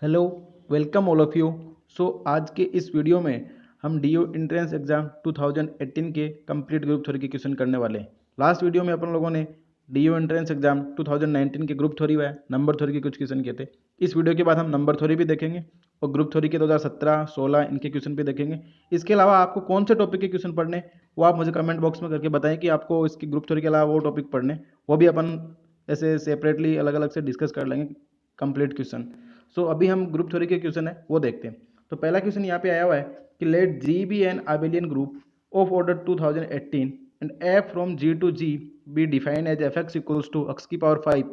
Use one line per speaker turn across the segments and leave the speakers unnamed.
Hello, welcome all of you. आज के इस वीडियो में हम डीओ एंट्रेंस एग्जाम 2018 के कंप्लीट ग्रुप थ्योरी के क्वेश्चन करने वाले हैं। लास्ट वीडियो में अपन लोगों ने डीओ एंट्रेंस एग्जाम 2019 के ग्रुप थ्योरी व नंबर थ्योरी के कुछ क्वेश्चन किए थे। इस वीडियो के बाद हम नंबर थ्योरी भी देखेंगे और ग्रुप थ्योरी के 2017, 16 इनके क्वेश्चन भी देखेंगे। इसके अलावा आपको कौन से टॉपिक के क्वेश्चन पढ़ने वो आप मुझे कमेंट बॉक्स में करके बताएं कि आपको इसकी ग्रुप थ्योरी के अलावा वो टॉपिक पढ़ने, वो भी अपन ऐसे सेपरेटली अलग अलग से डिस्कस कर लेंगे कंप्लीट क्वेश्चन। अभी हम ग्रुप थ्योरी के क्वेश्चन है वो देखते हैं। तो पहला क्वेश्चन यहाँ पे आया हुआ है कि let G be an abelian group of order 2018 and f from G to G be defined as f x equals to x की पावर 5,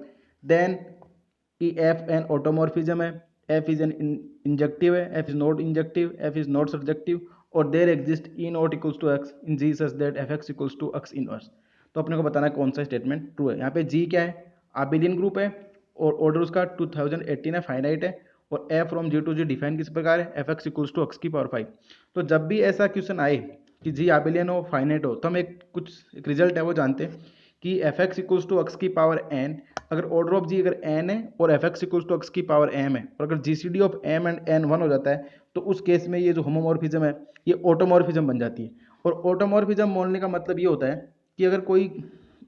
देन कि एफ एन ऑटोमॉर्फिज्म है, एफ इज एन इंजेक्टिव है, f is not injective, f is not surjective और there exist e not equals to x in G such that f x equals to x inverse. तो अपने को बताना है कौन सा स्टेटमेंट ट्रू है। यहाँ पे जी क्या है, आबिलियन ग्रुप है और ऑर्डर उसका 2018 है, फाइनाइट है और F from G to G define किस प्रकार है, F x equals to x की पावर 5। तो जब भी ऐसा क्वेश्चन आए कि जी आबिलियन हो, फाइनाइट हो, तो हम एक रिजल्ट है वो जानते हैं कि f x equals to x की पावर एन, अगर ऑर्डर ऑफ जी अगर एन है और f x equals to x की पावर एम है और अगर G C D of m and n 1 हो जाता है तो उस केस में ये जो होमोमॉर्फिज्म है ये ऑटोमॉर्फिज्म बन जाती है। और ऑटोमॉर्फिज्म बोलने का मतलब ये होता है कि अगर कोई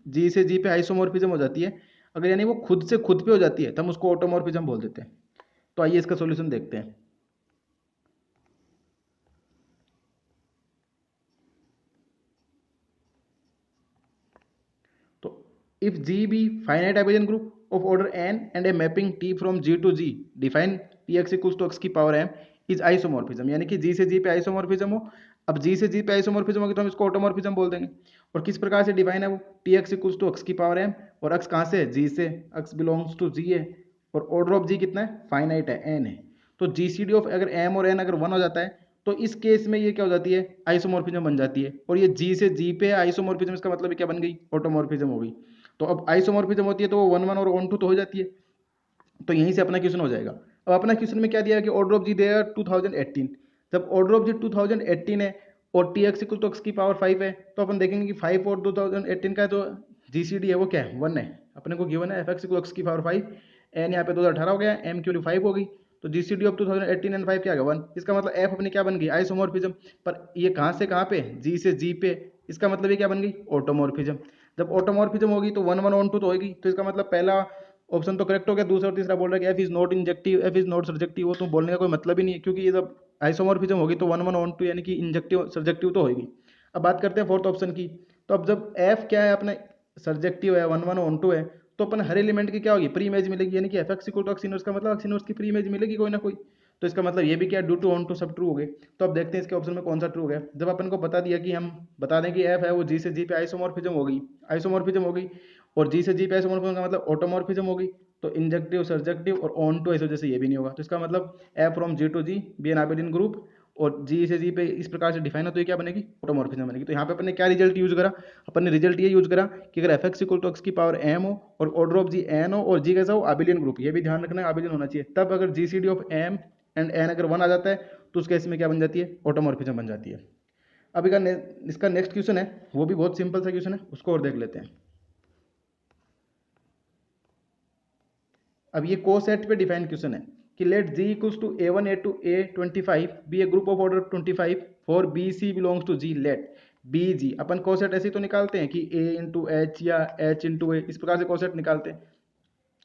जी से जी पे आइसोमॉर्फिज्म हो जाती है, अगर यानी वो खुद से खुद पे हो जाती है तो हम उसको ऑटोमॉर्फिज्म बोल देते हैं। तो आइए इसका सॉल्यूशन देखते हैं। तो if G be finite abelian group of order n and a mapping t from g to g define px equals to x की पावर m इज आइसोमॉर्फिज्म, यानी कि g से g पे आइसोमॉर्फिज्म हो। अब g से g पे isomorphism होगी तो हम इसको ऑटोमॉर्फिज्म बोल देंगे। और किस प्रकार से डिफाइन है वो, tx इक्वल्स टू x की पावर m और x कहाँ से, g से, x बिलोंग्स टू g है और ऑर्डर ऑफ g कितना है, फाइनाइट है, n है। तो जी सी डी ऑफ अगर m और n अगर 1 हो जाता है तो इस केस में ये क्या हो जाती है, आइसोमॉर्फिज्म बन जाती है। और ये जी से जी पे आइसोमॉर्फिज्म, इसका मतलब क्या बन गई, ऑटोमॉर्फिज्म हो गई। तो अब आइसोमॉर्फिज्म होती है तो वो 1 1 और 1 2 तो हो जाती है। तो यहीं से अपना क्वेश्चन हो जाएगा। अब अपना क्वेश्चन में क्या दिया है कि ऑर्डर ऑफ जी दिया 2018। जब ऑर्डर ऑफ जी 2018 है और T X equal to x की पावर 5 है तो अपन देखेंगे कि 5 और 2018 का जो जी सी डी है वो क्या है, 1 है। अपने को गिवन है एफ एक्स इक्वल एक्स की पावर 5, एन यहाँ पे 2018 हो गया, एम की वैल्यू 5 हो गई। तो जी सी डी ऑफ 2018 एंड 5 क्या गया, 1। इसका मतलब एफ अपनी क्या बन गई, आइसोमॉर्फिज्म। पर ये कहाँ से कहाँ पे, जी से जी पे, इसका मतलब ये क्या बन गई, ऑटोमॉर्फिज्म। जब ऑटोमॉर्फिज्म होगी तो 1 1 1 2 तो होगी। तो इसका मतलब पहला ऑप्शन तो करेक्ट हो गया। दूसरा और तीसरा बोल रहा है कि F is not injective, f is not surjective, वो तो बोलने का कोई मतलब ही नहीं है क्योंकि ये जब आइसोमॉर्फिज्म होगी तो 1 1 1 2 यानी कि इंजेक्टिव सर्जेक्टिव तो होगी। अब बात करते हैं फोर्थ ऑप्शन की। तो अब जब एफ क्या है अपने, सर्जेक्टिव है, 1 1 1 2 है, तो अपन हर एलिमेंट की क्या होगी, प्री इमेज मिलेगी, यानी कि f x equal to x inverse का मतलब एक्स इनवर्स की प्री इमेज मिलेगी कोई ना कोई। तो इसका मतलब ये भी क्या, ड्यू टू ऑन टू सब ट्रू हो गए। तो अब देखते हैं इसके ऑप्शन में कौन सा ट्रू हो गया। जब अपन को बता दिया कि हम बता दें कि एफ है वो जी से जी पे आइसोमॉर्फिज्म हो गई, आइसोमॉर्फिज्म हो गई और जी से जी पे आइसोमॉर्फिज्म का मतलब ऑटोमॉर्फिज्म हो गई। तो इंजेक्टिव, सर्जेक्टिव और ऑन टू इस वजह से ये भी नहीं होगा। तो इसका मतलब f from G to G be an abelian group और जी से जी पे इस प्रकार से डिफाइन हो तो ये क्या बनेगी, ऑटोमॉर्फिज्म बनेगी। तो यहाँ पे अपन ने क्या रिजल्ट यूज करा, अपन ने रिजल्ट ये यूज करा कि अगर f x equal to x की पावर एम हो और ऑर्डर ऑफ जी एन हो और जी कैसा हो, abelian ग्रुप, ये भी ध्यान रखना है abelian होना चाहिए, तब अगर G C D of m and n अगर 1 आ जाता है तो उस केस में क्या बन जाती है, ऑटोमॉर्फिज्म बन जाती है। अब इसका नेक्स्ट क्वेश्चन है वो भी बहुत सिंपल सा क्वेश्चन है, उसको और देख लेते हैं। अब ये कोसेट पे डिफाइन क्वेश्चन है कि let G equals to a one a two a 25 be a group of order 25 for b C belongs to G, let b G. अपन कोसेट ऐसे ही तो निकालते हैं कि ए इंटू एच या एच इंटू ए, इस प्रकार से कोसेट निकालते हैं।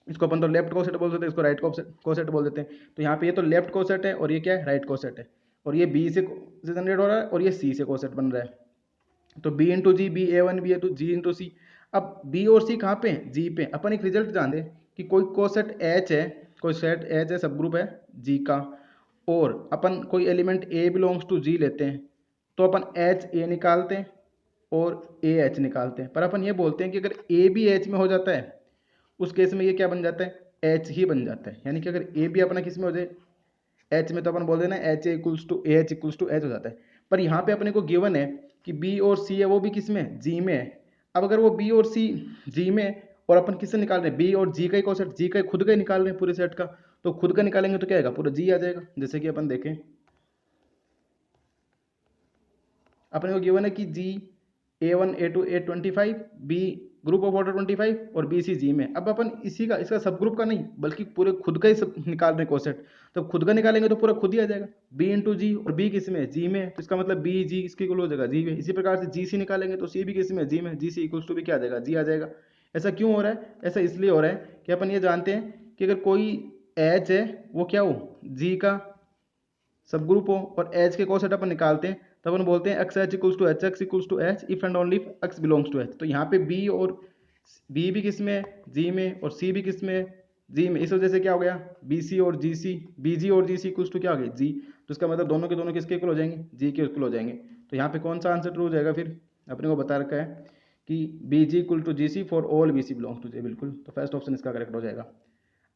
इसको अपन तो लेफ्ट कोसेट बोल देते हैं, इसको राइट कोसेट बोल देते हैं। तो यहाँ पे ये तो लेफ्ट कोसेट है और ये क्या है, राइट कोसेट है। और ये बी से जनरेट हो रहा है और ये सी से कोसेट बन रहा है। तो b into G, B a one b a two, G into C. अब बी और सी कहाँ पे हैं, जी पे। अपन एक रिजल्ट जान दे कि कोई कोसेट एच है, कोई सेट एच है, सब ग्रुप है जी का, और अपन कोई एलिमेंट ए बिलोंग्स टू जी लेते हैं तो अपन एच ए निकालते हैं और ए एच निकालते हैं। पर अपन ये बोलते हैं कि अगर ए भी एच में हो जाता है उस केस में ये क्या बन जाता है, एच ही बन जाता है। यानी कि अगर ए भी अपना किस में हो जाए, एच में, तो अपन बोल देना H a equals to a H equals to H हो जाता है। पर यहाँ पे अपने को गिवन है कि बी और सी है वो भी किस में, जी में है। अब अगर वो बी और सी जी में है और अपन किससे निकाल रहे हैं, बी और जी का ही कोसेट, जी का खुद का ही निकाल रहे हैं पूरे सेट का, तो खुद का निकालेंगे तो क्या आएगा, पूरा जी आ जाएगा। जैसे कि अपन देखें, अपने को गिवन है कि G a one a two a 25 be group of order 25 और बी सी जी में। अब अपन इसी का इसका सब ग्रुप का नहीं बल्कि पूरे खुद का ही सब निकाल रहे हैं कोसेट, तो खुद का निकालेंगे तो पूरा खुद ही आ जाएगा, बी इंटू जी, और बी किस में जी में, तो इसका मतलब बी जी इसके इक्वल हो जाएगा जी में। इसी प्रकार से जी सी निकालेंगे तो सी भी किस में जी में, जी सी इक्वल्स टू भी क्या आ जाएगा जी आ जाएगा। ऐसा क्यों हो रहा है? ऐसा इसलिए हो रहा है कि अपन ये जानते हैं कि अगर कोई एच है वो क्या हो जी का सब ग्रुप हो, और एच के कोसेट अपन निकालते हैं तब अपन बोलते हैं x H equals to H x equals to H if and only x belongs to H. तो यहाँ पे बी और बी भी किस में है जी में, और सी भी किस में है जी में। इस वजह से क्या हो गया बी सी और जी सी, बी जी और जी सी इक्वल्स टू क्या हो गया जी। तो इसका मतलब दोनों के दोनों किसके इक्वल हो जाएंगे जी के इक्वल हो जाएंगे। तो यहाँ पे कौन सा आंसर ट्रू हो जाएगा फिर, अपने को बता रखा है कि b G equal to G C for all b C belongs to G, बिल्कुल। तो फर्स्ट ऑप्शन इसका करेक्ट हो जाएगा।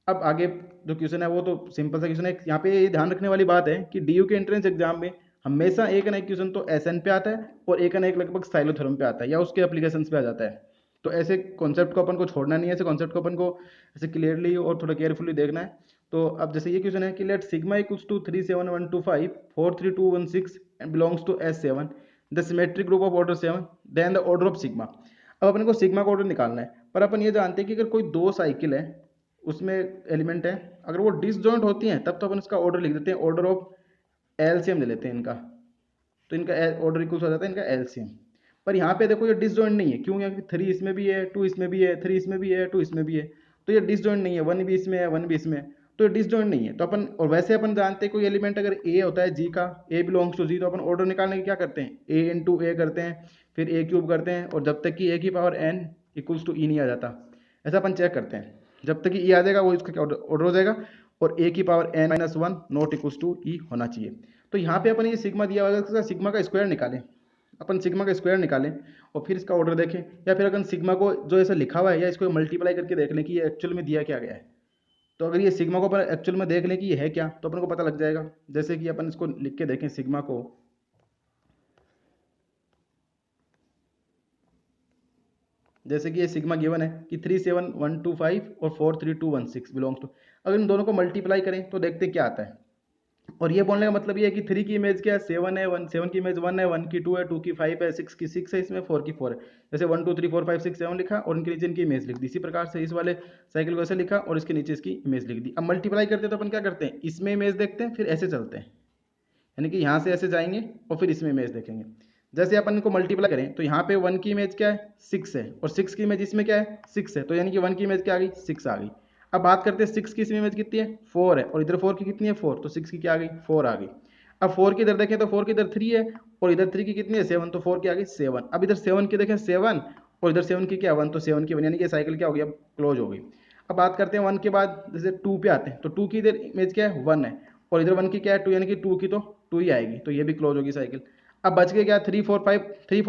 अब आगे जो क्वेश्चन है वो तो सिंपल सा क्वेश्चन है। यहाँ पे ये ध्यान रखने वाली बात है कि डीयू के एंट्रेंस एग्जाम में हमेशा एक ना एक क्वेश्चन तो एसएन पे आता है और एक ना एक लगभग साइलोथ्योरम पे आता है या उसके एप्लीकेशंस पे आ जाता है। तो ऐसे कॉन्सेप्ट को अपन को छोड़ना नहीं है, ऐसे कॉन्सेप्ट को अपन को ऐसे क्लियरली और थोड़ा केयरफुली देखना है। तो अब जैसे ये क्वेश्चन है कि let sigma equals to 37125 43216 and belongs to S7 the symmetric group of order 7 then the order of sigma. अब अपन को सिग्मा का ऑर्डर निकालना है, पर अपन ये जानते हैं कि अगर कोई दो साइकिल है उसमें एलिमेंट है, अगर वो डिसजॉइंट होती हैं तब तो अपन इसका ऑर्डर लिख देते हैं ऑर्डर ऑफ एलसीएम ले लेते हैं इनका, तो इनका ऑर्डर इक्वल हो जाता है इनका एलसीएम। पर यहाँ पे देखो ये डिसजॉइंट नहीं है, क्यों? क्योंकि 3 इसमें भी है 2 इसमें भी है 3 इसमें भी है 2 इसमें भी है, तो ये डिसजॉइंट नहीं है। 1 भी इसमें है 1 भी इसमें है, तो ये डिसजॉइंट नहीं है। तो अपन, और वैसे अपन जानते हैं कोई एलिमेंट अगर ए होता है जी का, ए बिलोंग्स टू जी, तो अपन ऑर्डर निकालने की क्या करते हैं ए इंटू ए करते हैं, फिर ए क्यूब करते हैं, और जब तक कि ए की पावर एन इक्वल्स टू ई नहीं आ जाता, ऐसा अपन चेक करते हैं। जब तक कि ई आ जाएगा वो इसका ऑर्डर हो जाएगा, और ए की power n minus one not equals to e होना चाहिए। तो यहाँ पे अपन ये सिग्मा दिया हुआ है, सिग्मा का स्क्वायर निकालें, अपन सिग्मा का स्क्वायर निकालें और फिर इसका ऑर्डर देखें, या फिर अगर सिग्मा को जो ऐसा लिखा हुआ है या इसको मल्टीप्लाई करके देख लें कि ये एक्चुअल में दिया क्या गया है। तो अगर ये सिग्मा को अपन एक्चुअल में देख लें कि ये है क्या, तो अपन को पता लग जाएगा। जैसे कि अपन इसको लिख के देखें सिग्मा को, जैसे कि ये सिग्मा गिवन है कि 37125 और 43216 बिलोंग्स टू, अगर इन दोनों को मल्टीप्लाई करें तो देखते क्या आता है। और ये बोलने का मतलब ये है कि 3 की इमेज क्या है 7 है, 1 7 की इमेज 1 है, 1 की 2 है, 2 की 5 है, 6 की 6 है, इसमें 4 की 4 है। जैसे 1 2 3 4 5 6 7 लिखा और इनके नीचे इनकी इमेज लिख दी। इसी प्रकार से इस वाले साइकिल को ऐसे लिखा और इसके नीचे इसकी इमेज लिख दी। अब मल्टीप्लाई करते हैं तो अपन क्या करते हैं, इसमें इमेज देखते हैं फिर ऐसे चलते हैं, यानी कि यहाँ से ऐसे जाएंगे और फिर इसमें इमेज देखेंगे। जैसे अपन इनको मल्टीप्लाई करें तो यहाँ पे 1 की इमेज क्या है 6 है, और 6 की इमेज इसमें क्या है 6 है, तो यानी कि 1 की इमेज क्या आ गई 6 आ गई। अब बात करते हैं 6 की इसमें इमेज कितनी है 4 है, और इधर 4 की कितनी है 4, तो 6 की क्या आ गई 4 आ गई। अब 4 की इधर देखें तो 4 की इधर 3 है, और इधर 3 की कितनी है 7, तो 4 की आ गई 7। अब इधर 7 की देखें 7, और इधर 7 की क्या 1, तो 7 की 1, यानी कि साइकिल क्या हो गई अब क्लोज हो गई। अब बात करते हैं 1 के बाद जैसे 2 पे आते हैं, तो 2 की इधर इमेज क्या है 1 है, और इधर 1 की क्या है 2, यानी कि 2 की तो 2 ही आएगी, तो ये भी क्लोज होगी साइकिल। अब बच गए क्या 3 4 5 3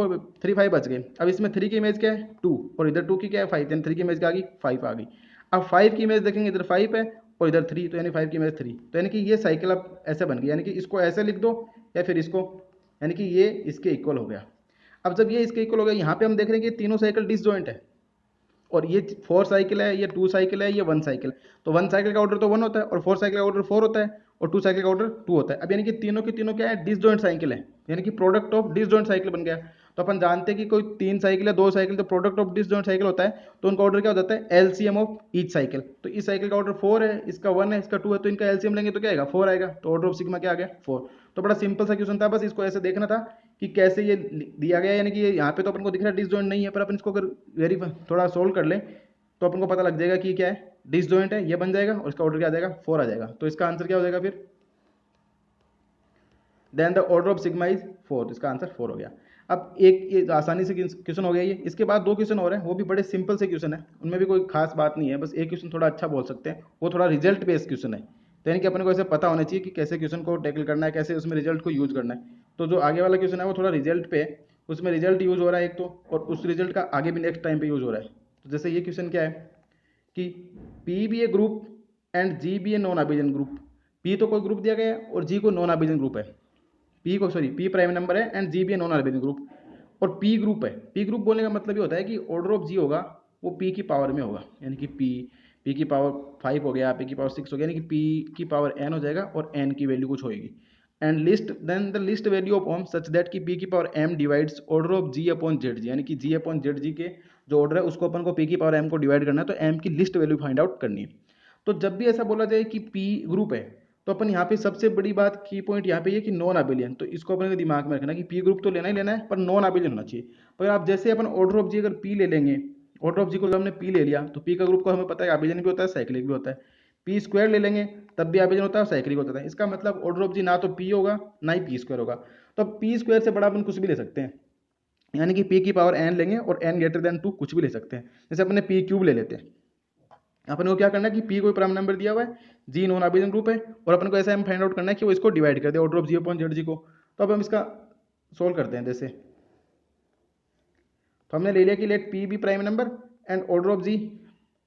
5 बच गए। अब इसमें 3 की इमेज क्या है 2, और इधर 2 की क्या है 5, यानी 3 की इमेज क्या आ गई 5 आ गई। अब 5 की इमेज देखेंगे इधर 5 है और इधर 3, तो यानी 5 की इमेज 3, तो यानी कि ये साइकिल अब ऐसे बन गई, यानी कि इसको ऐसे लिख दो या फिर इसको, यानी कि ये इसके इक्वल हो गया। अब जब ये इसके इक्वल हो गया, यहाँ पे हम देख रहे हैं कि तीनों साइकिल डिसजॉइंट है, और ये 4 साइकिल है, ये 2 साइकिल है, ये 1 साइकिल। तो 1 साइकिल का ऑर्डर तो 1 होता है, और 4 साइकिल का ऑर्डर 4 होता है, और 2 साइकिल का ऑर्डर 2 होता है। अब यानी कि तीनों की तीनों क्या है डिसजॉइंट साइकिल है, यानी कि प्रोडक्ट ऑफ डिसजॉइंट साइकिल बन गया। तो अपन जानते हैं कि कोई 3 साइकिल है 2 साइकिल, तो प्रोडक्ट ऑफ डिसजॉइंट साइकिल होता है, तो उनका ऑर्डर क्या हो जाता है एलसीएम ऑफ ईच साइकिल। तो इस साइकिल का ऑर्डर 4 है, इसका 1 है, इसका 2 है, तो इनका एलसीएम लेंगे तो क्या आएगा 4 आएगा, तो ऑर्डर ऑफ सिग्मा क्या आ गया 4। तो बड़ा सिंपल सा क्वेश्चन था, बस इसको ऐसे देखना था कि कैसे ये दिया गया, यानी कि यहाँ पे तो अपन को दिख रहा है डिसजॉइंट नहीं है, पर अपन इसको अगर वेरीफाई थोड़ा सोल्व कर लें तो अपन को पता लग जाएगा कि क्या है डिसजॉइंट है, ये बन जाएगा, और इसका ऑर्डर क्या आ जाएगा 4 आ जाएगा। तो इसका आंसर क्या हो जाएगा फिर, then the order of sigma is 4, इसका आंसर 4 हो गया। अब एक ये आसानी से क्वेश्चन हो गया ये, इसके बाद 2 क्वेश्चन और हैं, वो भी बड़े सिंपल से क्वेश्चन है, उनमें भी कोई खास बात नहीं है, बस एक क्वेश्चन थोड़ा अच्छा बोल सकते हैं, वो थोड़ा रिजल्ट बेस्ड क्वेश्चन है, तो यानी कि अपने को ऐसे पता होना चाहिए कि कैसे क्वेश्चन को टैकल करना है, कैसे उसमें रिजल्ट को यूज करना है। तो जो आगे वाला क्वेश्चन है वो थोड़ा रिजल्ट पे, उसमें रिजल्ट यूज हो रहा है एक तो, और उस रिजल्ट का आगे भी नेक्स्ट टाइम पे यूज हो रहा है। तो जैसे ये क्वेश्चन क्या है कि p be a group and G B a non abelian group, p तो कोई ग्रुप दिया गया है और जी को नॉन अबेजन ग्रुप है, पी प्राइम नंबर है and G B a non abelian group, और पी ग्रुप है। पी ग्रुप बोलने का मतलब ये होता है कि ऑर्डर ऑफ जी होगा वो पी की पावर में होगा, यानी कि पी की पावर 5 हो गया, पी की पावर 6 हो गया, यानी कि पी की पावर एन हो जाएगा और एन की वैल्यू कुछ होगी। And least then the least value of m such that कि पी की power m divides order of G upon Z G, यानी कि जी अपॉन जेड जी के जो ऑर्डर है उसको अपन को पी की पावर एम को डिवाइड करना है, तो एम की लिस्ट वैल्यू फाइंड आउट करनी है। तो जब भी ऐसा बोला जाए कि पी ग्रुप है, तो अपन यहाँ पे सबसे बड़ी बात की पॉइंट यहाँ पे ये कि नॉन अबिलियन, तो इसको अपने दिमाग में रखना कि पी ग्रुप तो लेना ही लेना है, पर नॉन अबिलियन होना चाहिए। पर आप जैसे अपन ऑर्डर ऑफ जी अगर पी ले लेंगे, ऑर्डर ऑफ जी को हमने पी ले लिया, तो पी का ग्रुप को हमें पता है अबिलियन भी होता है साइक्लिक भी होता है। पी स्क्वायर ले लेंगे तब भी अबिलियन होता है और साइक्लिक होता है। इसका मतलब ऑर्डर ऑफ जी ना तो पी होगा ना ही पी स्क्वायर होगा। तो अब पी स्क्वायर से बड़ा अपन कुछ भी ले सकते हैं, यानी कि पी की पावर एन लेंगे और एन ग्रेटर देन 2 कुछ भी ले सकते हैं। जैसे अपने पी क्यूब ले लेते हैं, अपन को क्या करना है कि पी कोई प्राइम नंबर दिया हुआ है, जी नॉन अबिलियन ग्रुप है, और अपन को ऐसा हम फाइंड आउट करना है कि वो इसको डिवाइड कर दे order of G upon Z G को। तो अब हम इसका सोल्व करते हैं। जैसे तो हमने ले लिया कि let p be prime number and order of G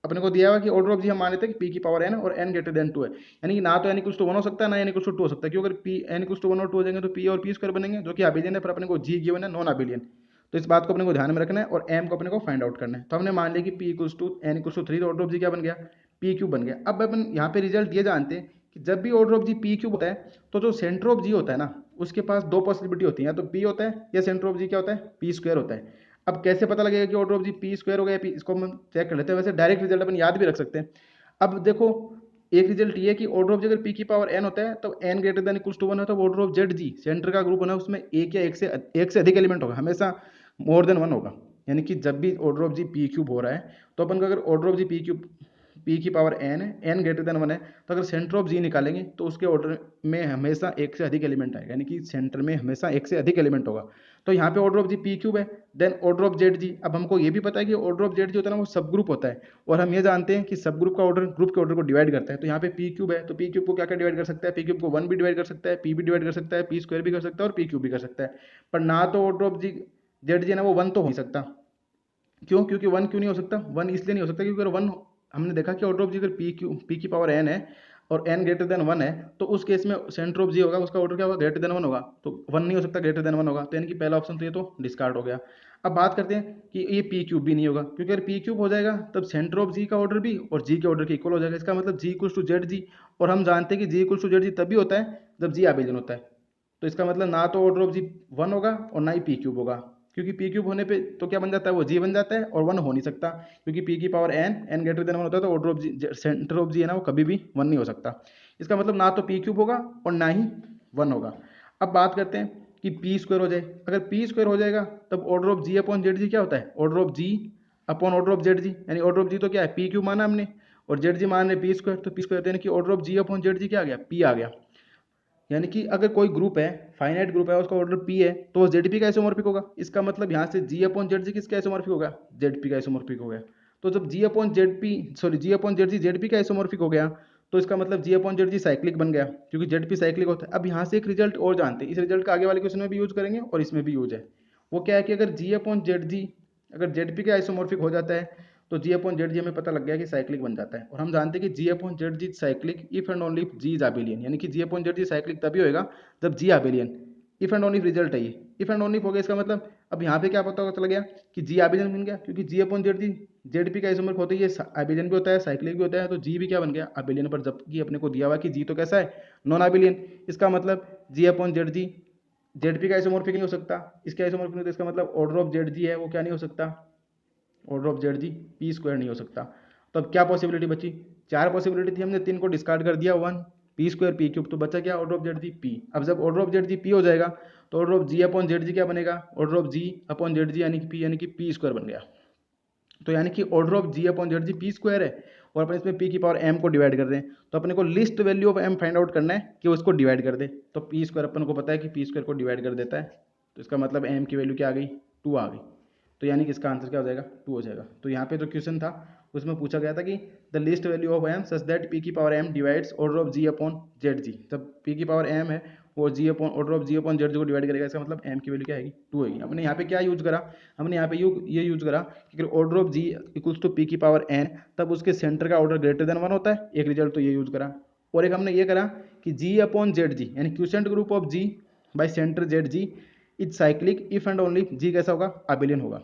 अपने को दिया हुआ कि ऑर्डर ऑफ जी हम मान लेते हैं कि पी की पावर एन और एन ग्रेटर देन 2 है, यानी कि ना तो एन इक्वल्स टू 1 हो सकता है ना एन इक्वल्स टू 2 हो सकता है, क्योंकि अगर पी एन इक्वल्स टू 1 और 2 हो जाएंगे तो पी और पी स्क्वायर बनेंगे, जो कि अबिलियन है, पर अपने को जी गिवन है नॉन अबिलियन। तो इस बात को अपने को ध्यान में रखना है और एम को अपने को फाइंड आउट करना है। तो हमने मान लिया कि p equals to n equals to 3, तो ऑर्डर ऑफ जी क्या बन गया, पी क्यूब बन गया। अब अपन यहाँ पे रिजल्ट ये जानते हैं कि जब भी order of G P cube होता है, तो जो सेंटर ऑफ जी होता है ना, उसके पास दो पॉसिबिलिटी होती है, या तो पी होता है या सेंटर ऑफ जी क्या होता है, पी स्क्वायर होता है। अब कैसे पता लगेगा कि order of ji p square हो गया पी, इसको हम चेक कर लेते हैं। वैसे डायरेक्ट रिजल्ट अपन याद भी रख सकते हैं। अब देखो एक रिजल्ट ये है कि ऑर्डर ऑफ जी अगर पी की पावर एन होता है तो n greater than equals to 1 है, तो order of Z G centre का ग्रुप होना है, उसमें एक या एक से अधिक एलिमेंट होगा, हमेशा मोर देन 1 होगा। यानी कि जब भी order of G P cube हो रहा है, तो अपन को अगर order of G P cube P की पावर एन है, एन ग्रेटर देन 1 है, तो अगर सेंटर ऑफ जी निकालेंगे तो उसके ऑर्डर में हमेशा एक से अधिक एलिमेंट आएगा, यानी कि सेंटर में हमेशा एक से अधिक एलिमेंट होगा। तो यहाँ पे order of G P cube है, देन ऑर्डर ऑफ जेड जी। अब हमको ये भी पता है कि ऑर्डर ऑफ जेड जी होता है ना, वो सब ग्रुप होता है, और हम ये जानते हैं कि सब ग्रुप का ऑर्डर ग्रुप के ऑर्डर को डिवाइड करता है। तो यहाँ पे पी क्यूब है, तो पी क्यूब को क्या क्या डिवाइड कर सकता है, पी क्यूब को 1 भी डिवाइड कर सकता है, पी भी डिवाइड कर सकता है, पी स्क्वायर भी कर सकता है और पी क्यूब भी कर सकता है। पर ना तो ऑर्डर ऑफ जी जेड जी ना वो 1 तो हो नहीं सकता। क्यों? क्योंकि 1 क्यों नहीं हो सकता? 1 इसलिए नहीं हो सकता क्योंकि अगर 1 हमने देखा कि ऑर्डर ऑफ जी अगर पी की पावर एन है और एन ग्रेटर देन 1 है, तो उस केस में सेंटर ऑफ जी होगा, उसका ऑर्डर क्या होगा, ग्रेटर देन 1 होगा। तो 1 नहीं हो सकता, ग्रेटर देन 1 होगा, तो यानी कि पहला ऑप्शन तो ये तो डिस्कार्ड हो गया। अब बात करते हैं कि ये पी क्यूब भी नहीं होगा, क्योंकि अगर पी क्यूब हो जाएगा तब सेंटर ऑफ जी का ऑर्डर भी और जी के ऑर्डर के इक्वल हो जाएगा। इसका मतलब जी इक्वल्स टू जेड जी, और हम जानते हैं कि जी इक्वल्स टू जेड जी तभी होता है जब जी अबिलियन होता है। तो इसका मतलब ना तो ऑर्डर ऑफ जी 1 होगा और ना ही पी क्यूब होगा, क्योंकि पी क्यूब होने पे तो क्या बन जाता है, वो जी बन जाता है, और 1 हो नहीं सकता, क्योंकि पी की power n n greater than 1 होता है, तो order of G center of G है ना वो कभी भी 1 नहीं हो सकता। इसका मतलब ना तो पी क्यूब होगा और ना ही 1 होगा। अब बात करते हैं कि पी स्क्वायर हो जाए। अगर पी स्क्वायर हो जाएगा तब order of G upon Z G क्या होता है, order of G upon order of Z G, यानी ऑर्डर ऑफ जी तो क्या है, पी क्यूब माना हमने, और जेड जी मान रहे पी स्क्वायर, तो पी स्क्वायर यानी कि order of G upon Z G क्या आ गया, पी आ गया। यानी कि अगर कोई ग्रुप है, फाइनाइट ग्रुप है, उसका ऑर्डर पी है, तो वो जेड पी का आइसोमॉर्फिक होगा। इसका मतलब यहाँ से जी अपॉन जेड जी किसका आइसोमॉर्फिक होगा, जेड पी का आइसोमॉर्फिक हो गया। तो जब जी upon Z P sorry G upon Z जी जेड पी का आइसोमॉर्फिक हो गया, तो इसका मतलब जी अपॉन जेड जी साइक्लिक बन गया, क्योंकि जेड पी साइक्लिक होता है। अब यहाँ से एक रिजल्ट और जानते हैं, इस रिजल्ट का आगे वाले क्वेश्चन में भी यूज करेंगे और इसमें भी यूज है। वो क्या है कि अगर जी अपॉन जेड जी अगर जेड पी का आइसोमॉर्फिक हो जाता है, तो जी अपॉन जेड जी हमें पता लग गया कि साइक्लिक बन जाता है। और हम जानते हैं कि G upon Z G cyclic if and only G is abelian, यानी कि G upon Z G cyclic तभी होएगा जब G abelian. If and only result है ये, इफ एंड ओनली हो गया। इसका मतलब अब यहाँ पे क्या पता चला गया कि जी अबिलियन बन गया, क्योंकि जी अपॉन जेड जी जेड पी का आइसोमॉर्फिक होता है, ये अबिलियन भी होता है साइक्लिक भी होता है, तो जी भी क्या बन गया, अबिलियन। पर जबकि अपने को दिया हुआ कि जी तो कैसा है, नॉन अबिलियन। इसका मतलब जी अपॉन जेड जी जेड पी का आइसोमॉर्फिक नहीं हो सकता, इसके आइसोमॉर्फिक नहीं, तो इसका मतलब ऑर्डर ऑफ जेड जी है वो क्या नहीं हो सकता, order of Z G p square नहीं हो सकता। तो अब क्या पॉसिबिलिटी बची, 4 पॉसिबिलिटी थी, हमने 3 को डिस्कार्ड कर दिया, 1 पी स्क्वायर पी क्यूब, तो बचा क्या, order of Z G p. अब जब order of Z G p हो जाएगा तो order of G upon Z G क्या बनेगा, order of G upon Z G यानी कि पी स्क्वायर बन गया। तो यानी कि order of G upon Z G p square है, और अपन इसमें पी की पावर एम को डिवाइड कर रहे हैं, तो अपने को list value of m find out करना है कि वो इसको डिवाइड कर दे। तो पी स्क्वायर अपन को पता है कि पी स्क्वायर को डिवाइड कर देता है, तो इसका मतलब एम की वैल्यू क्या आ गई, 2 आ गई। तो यानी कि इसका आंसर क्या हो जाएगा, 2 हो जाएगा। तो यहाँ पे जो क्वेश्चन था उसमें पूछा गया था कि the least value of m such that p की power m divides order of G upon Z G. जब पी की पावर एम है वो G upon order of G upon Z G को डिवाइड करेगा, इसका मतलब एम की वैल्यू क्या आएगी, 2 आएगी। हमने यहाँ पे क्या यूज करा, हमने यहाँ पे ये यूज करा कि अगर order of G equals to p की पावर एन, तब उसके सेंटर का ऑर्डर ग्रेटर देन 1 होता है, एक रिजल्ट तो ये यूज करा। और एक हमने ये करा कि जी अपॉन जेड जी यानी quotient group of G by center Z G is cyclic if and only G कैसा होगा, अबिलियन होगा।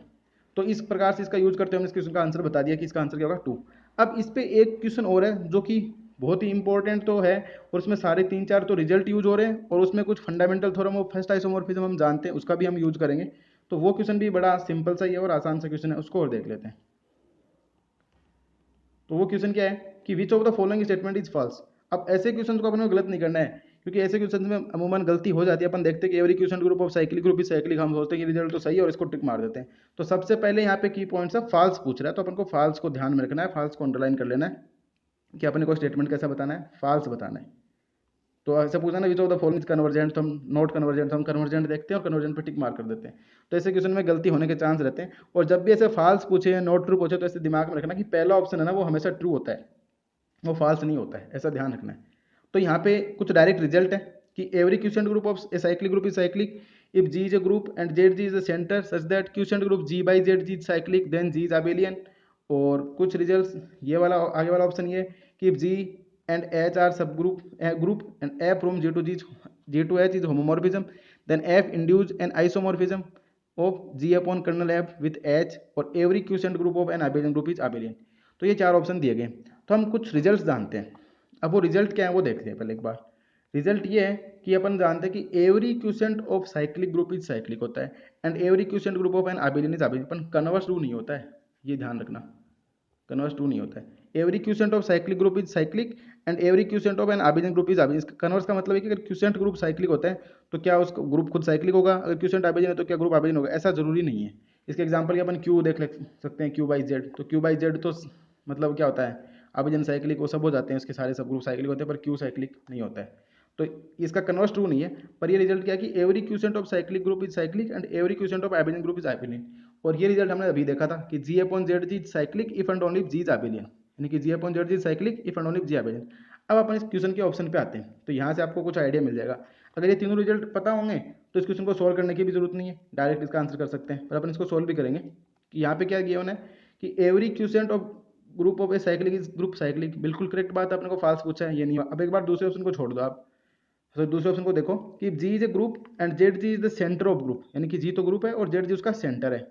तो इस प्रकार से इसका यूज करते हुए हमने इस क्वेश्चन का आंसर बता दिया कि इसका आंसर क्या होगा, 2। अब इस पे एक क्वेश्चन और है जो कि बहुत ही इंपॉर्टेंट तो है, और उसमें सारे 3-4 तो रिजल्ट यूज हो रहे हैं, और उसमें कुछ fundamental theorem of first isomorphism हम जानते हैं, उसका भी हम यूज करेंगे। तो वो क्वेश्चन भी बड़ा सिंपल सा ही है और आसान सा क्वेश्चन है, उसको और देख लेते हैं। तो वो क्वेश्चन क्या है कि which of the following statement is false. अब ऐसे क्वेश्चन को अपन को गलत नहीं करना है, क्योंकि ऐसे क्वेश्चन में अमूमन गलती हो जाती है। अपन देखते हैं कि every question group of cyclic group is cyclic, हम सोचते हैं कि रिजल्ट तो सही है और इसको टिक मार देते हैं। तो सबसे पहले यहाँ पे की पॉइंट्स है फॉल्स पूछ रहा है, तो अपन को फॉल्स को ध्यान में रखना है, फॉल्स को अंडरलाइन कर लेना है कि अपने को स्टेटमेंट कैसा बताना है, फॉल्स बताना है। तो ऐसे पूछा ना विच ऑफ द फॉलोइंग कन्वर्जेंट, तो हम नॉट कन्वर्जेंट, हम कन्वर्जेंट देखते हैं और कन्वर्जेंट पे टिक मार कर देते हैं। तो ऐसे क्वेश्चन में गलती होने के चांस रहते हैं। और जब भी ऐसे फॉल्स पूछे, नॉट ट्रू पूछे, तो ऐसे दिमाग में रखना कि पहला ऑप्शन है ना वो हमेशा ट्रू होता है, वो फॉल्स नहीं होता है, ऐसा ध्यान रखना है। तो यहाँ पे कुछ डायरेक्ट रिजल्ट है कि every question group of a cyclic group is cyclic if G is a group and Z G is a centre such that quotient group G by Z G is cyclic then G is abelian. और कुछ results ये वाला आगे वाला option ये कि if G and H are subgroup and f from G to H is homomorphism then F induce an isomorphism of G upon kernel f with H और every question group of an abelian group is abelian. तो ये चार option दिए गए। तो हम कुछ results जानते हैं। अब वो रिजल्ट क्या है वो देखते हैं पहले एक बार। रिजल्ट ये है कि अपन जानते हैं कि every question of cyclic group is cyclic होता है and every question group of an abelian is abelian, पर कन्वर्स ट्रू नहीं होता है, ये ध्यान रखना, कन्वर्स ट्रू नहीं होता है। Every question of cyclic group is cyclic and every question of an abelian group is abelian. Converse का मतलब है कि अगर क्वेश्चन ग्रुप साइक्लिक होता है तो क्या उसका ग्रुप खुद साइक्लिक होगा, अगर क्वेश्चन अबेलियन है तो क्या ग्रुप अबेलियन होगा, ऐसा जरूरी नहीं है। इसके एग्जांपल के अपन क्यू देख सकते हैं, क्यू बाई जेड। तो क्यू बाई जेड तो मतलब क्या होता है, अबेलियन साइक्लिक वो सब हो जाते हैं, उसके सारे सब ग्रुप साइक्लिक होते हैं, पर क्यू साइक्लिक नहीं होता है। तो इसका कन्वर्स ट्रू नहीं है। पर ये रिजल्ट क्या है कि every question of cyclic group is cyclic and every question of abelian group is abelian. और ये रिजल्ट हमने अभी देखा था कि G upon Z G cyclic if and only G is abelian, यानी कि G upon Z G cyclic if and only G abelian. अब अपन इस क्वेश्चन के ऑप्शन पे आते हैं, तो यहाँ से आपको कुछ आइडिया मिल जाएगा। अगर ये तीनों रिजल्ट पता होंगे तो इस क्वेश्चन को सोल्व करने की भी जरूरत नहीं है, डायरेक्ट इसका आंसर कर सकते हैं, पर अपन इसको सोल्व भी करेंगे। कि यहाँ पे क्या गिवन है कि every question of group of a cyclic is group cyclic, बिल्कुल करेक्ट बात है, अपने को फाल्स पूछा है, ये नहीं हुआ। अब एक बार दूसरे ऑप्शन को छोड़ दो आप, तो दूसरे ऑप्शन को देखो कि G is a group and Z G is the center of group, यानी कि जी तो ग्रुप है और जेड जी उसका सेंटर है।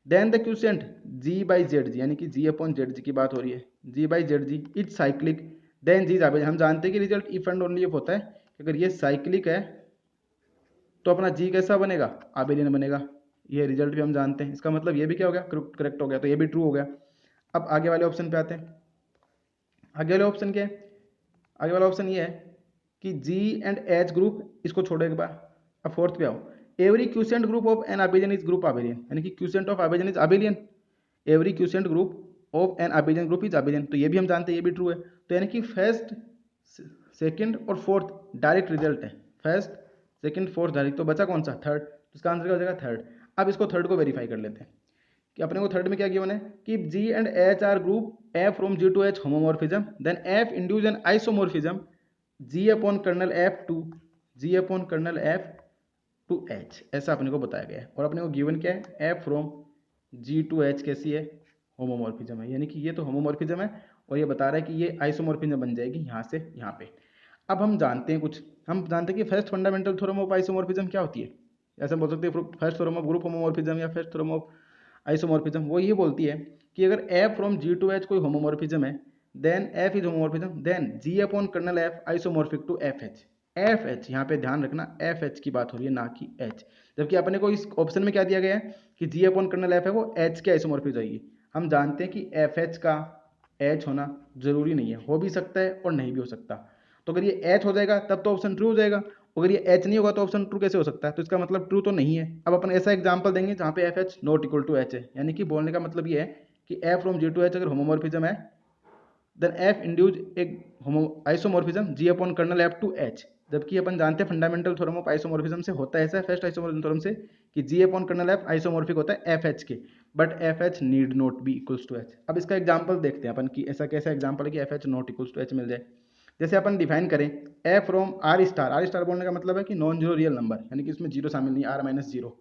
Then the question G by Z G, यानी कि जी अपॉन जेड जी की बात हो रही है, G by Z G is cyclic then G is abelian. हम जानते हैं कि result if and only if होता है, अगर ये साइक्लिक है तो अपना जी कैसा बनेगा, अबेलियन बनेगा। ये रिजल्ट भी हम जानते हैं, इसका मतलब ये भी क्या हो गया, करेक्ट हो गया, तो ये भी ट्रू हो गया। अब आगे वाले ऑप्शन पे आते हैं। आगे वाले ऑप्शन क्या है, आगे वाला ऑप्शन ये है कि जी एंड एच ग्रुप, इसको छोड़ो एक बार। अब फोर्थ पे आओ, every question group of an abelian is group abelian, यानी कि question of abelian is abelian, every question group of an abelian group is abelian. तो ये भी हम जानते हैं, ये भी ट्रू है। तो यानी कि फर्स्ट सेकंड और फोर्थ डायरेक्ट रिजल्ट है, फर्स्ट सेकंड फोर्थ डायरेक्ट, तो बचा कौन सा, थर्ड, तो इसका आंसर क्या हो जाएगा, थर्ड। अब इसको थर्ड को वेरीफाई कर लेते हैं कि अपने को थर्ड में क्या गिवन है कि G and H are group F from G to H homomorphism then F induce an isomorphism G upon kernel F to, G upon kernel F to H, ऐसा अपने को बताया गया है। और अपने को गिवन क्या है, f from G to H कैसी है, होमोमॉर्फिज्म है, यानी कि ये तो होमोमॉर्फिज्म है और ये बता रहा है कि ये आइसोमॉर्फिज्म बन जाएगी यहाँ से यहाँ पे। अब हम जानते हैं कुछ, हम जानते हैं कि first fundamental theorem of isomorphism क्या होती है, ऐसा बोल सकते हैं first theorem of group homomorphism या फर्स्ट थ्योरम ऑफ आइसोमॉर्फिज्म। वो ये बोलती है कि अगर f from G to H कोई होमोमॉर्फिज्म है then f is homomorphism then G upon kernel f isomorphic to f H. F H यहाँ पे ध्यान रखना, एफ एच की बात हो रही है ना कि एच, जबकि अपने को इस ऑप्शन में क्या दिया गया है कि जी अपॉन कर्नल एफ है वो एच के आइसोमॉर्फिक जाएगी। हम जानते हैं कि एफ एच का एच होना जरूरी नहीं है, हो भी सकता है और नहीं भी हो सकता। तो अगर ये एच हो जाएगा तब तो ऑप्शन ट्रू हो जाएगा, अगर ये एच नहीं होगा तो ऑप्शन ट्रू कैसे हो सकता है, तो इसका मतलब ट्रू तो नहीं है। अब अपन ऐसा एग्जांपल देंगे जहाँ पे F H not equal to H है, यानी कि बोलने का मतलब ये है कि F from G to H अगर होमोमॉर्फिज्म है देन एफ इंड्यूज एक isomorphism G upon kernel F to H, जबकि अपन जानते हैं फंडामेंटल थ्योरम ऑफ आइसोमॉर्फिज्म से होता है ऐसा, फर्स्ट आइसोमॉर्फिज्म थ्योरम से कि G upon kernel f isomorphic होता है एफ एच के, but f H need not be equals to H. अब इसका एग्जांपल देखते हैं अपन कि ऐसा कैसा एग्जांपल है कि F H not equals to H मिल जाए। जैसे अपन डिफाइन करें F from R star, R star बोलने का मतलब है कि नॉन जीरो रियल नंबर, यानी कि इसमें जीरो शामिल नहीं, आर माइनस जीरो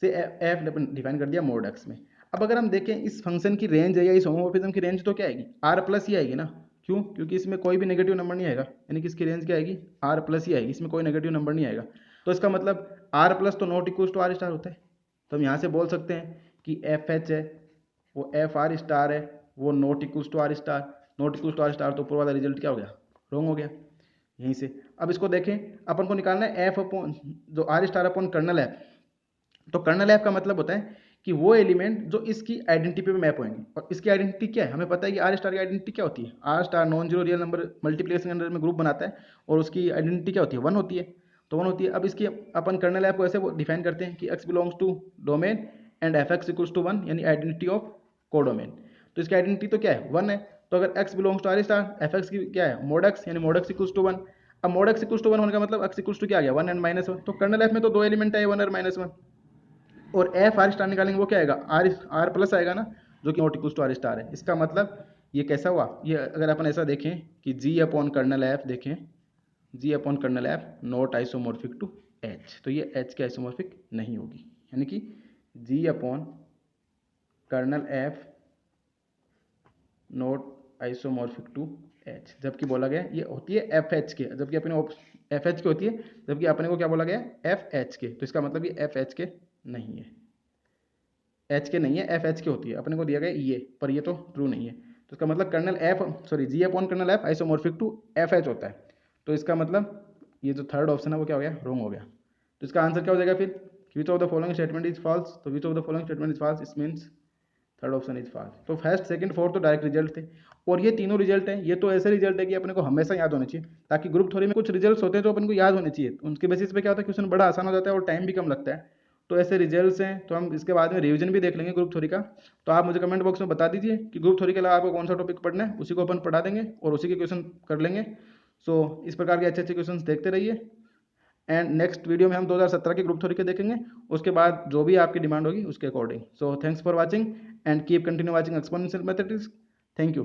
से एफ डिफाइन कर दिया मोड एक्स में। अब अगर हम देखें इस फंक्शन की रेंज है या इस होमोमॉर्फिज्म की रेंज तो क्या आएगी, आर प्लस ही आएगी ना, क्यों, क्योंकि इसमें कोई भी नेगेटिव नंबर नहीं आएगा, यानी कि इसकी रेंज क्या आएगी, आर प्लस ही आएगी, इसमें कोई नेगेटिव नंबर नहीं आएगा। तो इसका मतलब आर प्लस तो not equal to R star होता है। तो हम यहाँ से बोल सकते हैं कि एफ एच है वो एफ आर स्टार है वो not equal to R star, not equal to R star, तो ऊपर वाला रिजल्ट क्या हो गया, रॉन्ग हो गया यहीं से। अब इसको देखें, अपन को निकालना है एफ अपॉन जो R star upon kernel f, तो कर्नल एफ का मतलब होता है कि वो एलिमेंट जो इसकी आइडेंटिटी पे मैप होंगे। और इसकी आइडेंटिटी क्या है, हमें पता है कि आर स्टार की आइडेंटिटी क्या होती है, R star non zero real number multiplication के अंदर में ग्रुप बनाता है और उसकी आइडेंटिटी क्या होती है, वन होती है। तो वन होती है। अब इसकी अपन कर्नल एफ को ऐसे डिफाइन करते हैं कि x belongs to domain and f x equals to one, यानी आइडेंटिटी ऑफ कोडोमेन। तो इसकी आइडेंटिटी तो क्या है, वन है। तो अगर X belongs to R star, F X की क्या है, मोड एक्स, यानी mod X equals to one. अब mod X equals to one होने का मतलब एक्स इक्वल्स टू क्या आ गया, वन एंड माइनस वन। तो कर्नल एफ में तो दो एलिमेंट है, वन और माइनस वन। और एफ आर स्टार निकालेंगे वो क्या आएगा, आर आर प्लस आएगा ना, जो कि not equals to R star है। इसका मतलब ये कैसा हुआ, ये अगर अपन ऐसा देखें कि जी अपॉन कर्नल एफ, देखें G upon kernel F not isomorphic to H, तो ये एच के आइसोमॉर्फिक नहीं होगी। यानी कि G upon kernel F not isomorphic to H, जबकि बोला गया ये होती है एफ एच के, जबकि अपने एफ एच के होती है, जबकि अपने को क्या बोला गया, एफ एच के। तो इसका मतलब ये एफ एच के नहीं है, एच के नहीं है, एफ एच के होती है। अपने को दिया गया ये, पर ये तो ट्रू नहीं है। तो इसका मतलब kernel f, sorry G upon kernel f isomorphic to f H होता है। तो इसका मतलब ये जो थर्ड ऑप्शन है वो क्या हो गया, रॉन्ग हो गया। तो इसका आंसर क्या हो जाएगा फिर, which of the following statement is false. तो which of the following statement is false, it means third option is false. तो फर्स्ट सेकंड फोर्थ तो डायरेक्ट रिजल्ट थे, और ये तीनों रिजल्ट हैं, ये तो ऐसे रिजल्ट है कि अपने को हमेशा याद होने चाहिए, ताकि ग्रुप थ्योरी में कुछ रिजल्ट्स होते हैं जो अपन को याद होने चाहिए। उनके बेसिस पे क्या होता है, क्वेश्चन बड़ा आसान हो जाता है और टाइम भी कम लगता है। तो ऐसे रिजल्ट्स हैं, तो हम इसके बाद में रिवीजन भी देख लेंगे ग्रुप थ्योरी का। तो आप मुझे कमेंट बॉक्स में बता दीजिए कि ग्रुप थ्योरी के अलावा आपको कौन सा टॉपिक पढ़ना है, उसी को अपन पढ़ा देंगे और उसी के क्वेश्चन कर लेंगे। सो इस प्रकार के अच्छे अच्छे क्वेश्चन देखते रहिए। एंड नेक्स्ट वीडियो में हम 2017 के ग्रुप थ्योरी के देखेंगे, उसके बाद जो भी आपकी डिमांड होगी उसके according. So thanks for watching and keep continue watching exponential mathematics. Thank you.